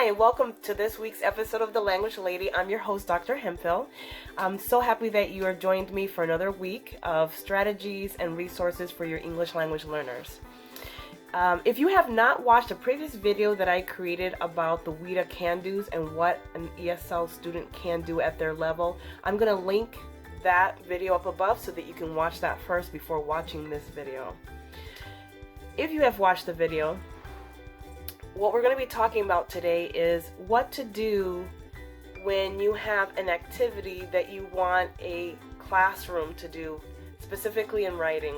Hi, and welcome to this week's episode of The Language Lady. I'm your host, Dr. Hemphsan. I'm so happy that you have joined me for another week of strategies and resources for your English language learners. If you have not watched a previous video that I created about the WIDA can-dos and what an ESL student can do at their level, I'm going to link that video up above so that you can watch that first before watching this video. If you have watched the video, what we're going to be talking about today is what to do when you have an activity that you want a classroom to do, specifically in writing,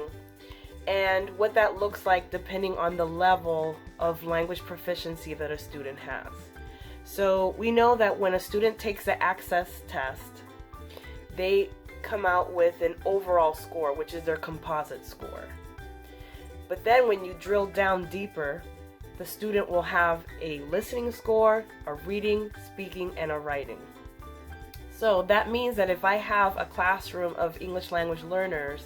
and what that looks like depending on the level of language proficiency that a student has. So we know that when a student takes the access test, they come out with an overall score, which is their composite score. But then when you drill down deeper, the student will have a listening score, a reading, speaking, and a writing. So that means that if I have a classroom of English language learners,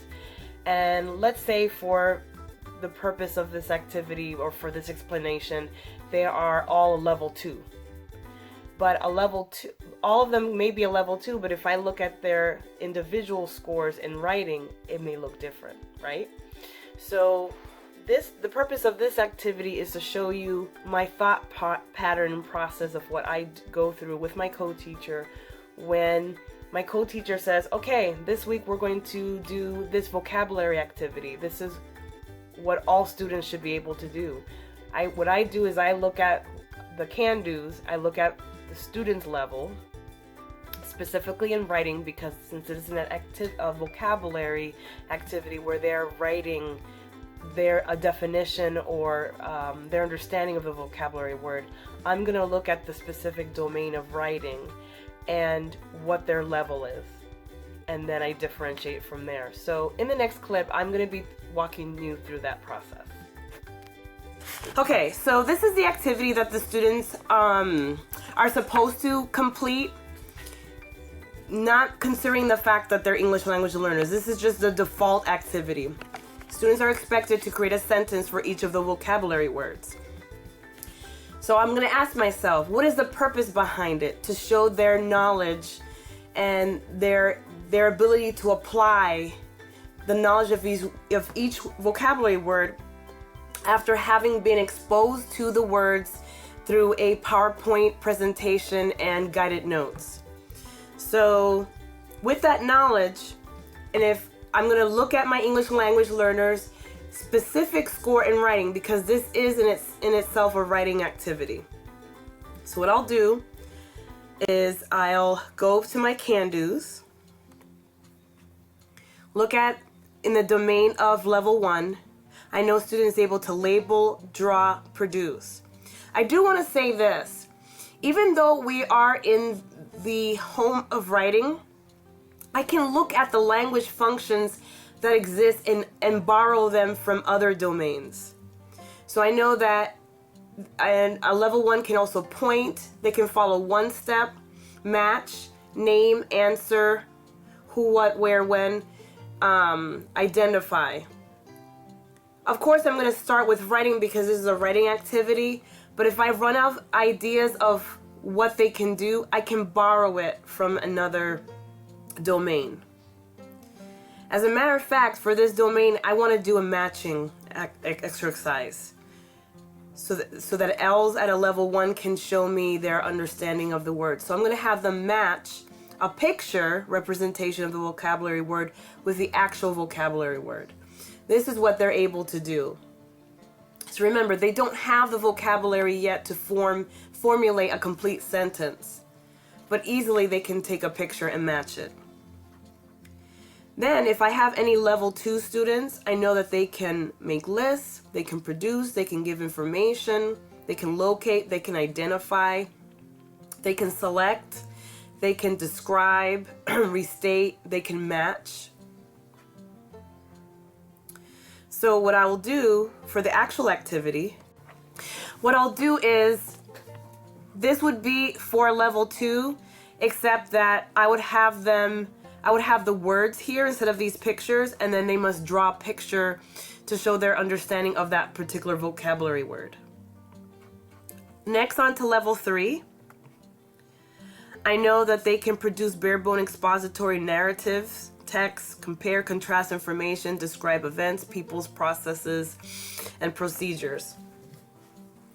and let's say for the purpose of this activity or for this explanation, they are all a level 2. But a level 2, all of them may be a level 2, but if I look at their individual scores in writing, it may look different, right? So the purpose of this activity is to show you my thought pattern and process of what I go through with my co-teacher when my co-teacher says, okay, this week we're going to do this vocabulary activity. This is what all students should be able to do. What I do is I look at the can-dos, I look at the student's level, specifically in writing, because since it is a vocabulary activity where they're writing a definition or their understanding of the vocabulary word, I'm going to look at the specific domain of writing and what their level is, and then I differentiate from there. So in the next clip, I'm going to be walking you through that process. Okay, so this is the activity that the students are supposed to complete, not considering the fact that they're English language learners. This is just the default activity. Students are expected to create a sentence for each of the vocabulary words. So I'm going to ask myself, what is the purpose behind it? To show their knowledge and their ability to apply the knowledge of each vocabulary word after having been exposed to the words through a PowerPoint presentation and guided notes. So with that knowledge, and if I'm going to look at my English language learners' specific score in writing, because this is in itself a writing activity. So what I'll do is I'll go to my can-dos, look at in the domain of level 1. I know students able to label, draw, produce. I do want to say this. Even though we are in the home of writing, I can look at the language functions that exist and borrow them from other domains. So I know that a level 1 can also point, they can follow one step, match, name, answer, who, what, where, when, identify. Of course, I'm going to start with writing because this is a writing activity, but if I run out of ideas of what they can do, I can borrow it from another domain. As a matter of fact, for this domain, I want to do a matching exercise so that Ells at a level 1 can show me their understanding of the word. So I'm going to have them match a picture representation of the vocabulary word with the actual vocabulary word. This is what they're able to do. So remember, they don't have the vocabulary yet to formulate a complete sentence, but easily they can take a picture and match it. Then if I have any level 2 students, I know that they can make lists, they can produce, they can give information, they can locate, they can identify, they can select, they can describe, restate, they can match. So what I will do for the actual activity, what I'll do is, this would be for level 2, except that I would have the words here instead of these pictures, and then they must draw a picture to show their understanding of that particular vocabulary word. Next, on to level 3. I know that they can produce bare-bone expository narratives, text, compare, contrast information, describe events, people's processes, and procedures.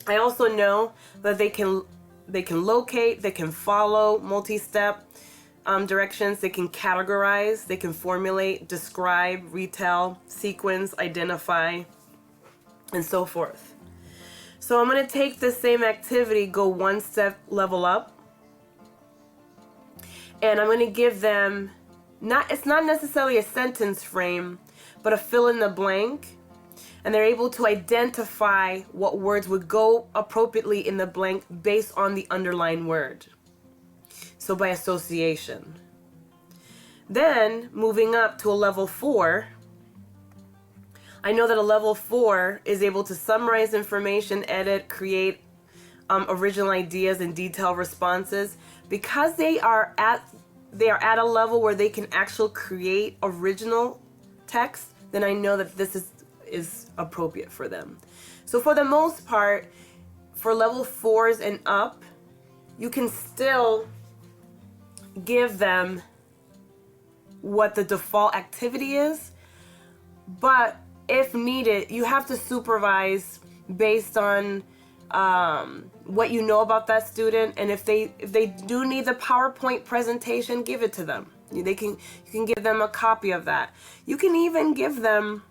I also know that they can locate, they can follow multi-step directions, they can categorize, they can formulate, describe, retell, sequence, identify, and so forth. So I'm going to take the same activity, go one step level up, and I'm going to give them, it's not necessarily a sentence frame, but a fill in the blank. And they're able to identify what words would go appropriately in the blank based on the underlying word. So by association. Then, moving up to a level 4, I know that a level 4 is able to summarize information, edit, create original ideas and detailed responses. Because they are at a level where they can actually create original text, then I know that this is appropriate for them. So for the most part, for level 4s and up, you can still give them what the default activity is, but if needed, you have to supervise based on what you know about that student, and if they do need the PowerPoint presentation, give it to them. You can give them a copy of that. You can even give them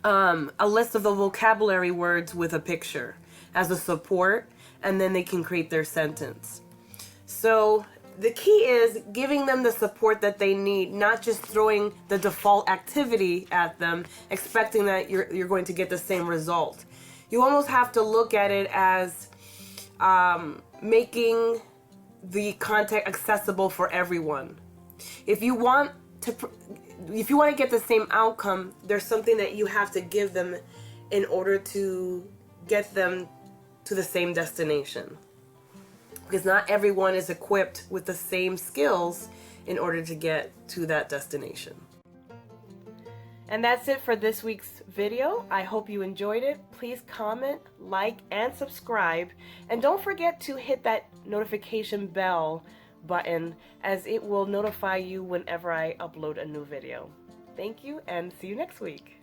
a list of the vocabulary words with a picture as a support, and then they can create their sentence. So the key is giving them the support that they need, not just throwing the default activity at them, expecting that you're going to get the same result. You almost have to look at it as making the content accessible for everyone. If you want to get the same outcome, there's something that you have to give them in order to get them to the same destination. Because not everyone is equipped with the same skills in order to get to that destination. And that's it for this week's video. I hope you enjoyed it. Please comment, like, and subscribe. And don't forget to hit that notification bell button, as it will notify you whenever I upload a new video. Thank you, and see you next week.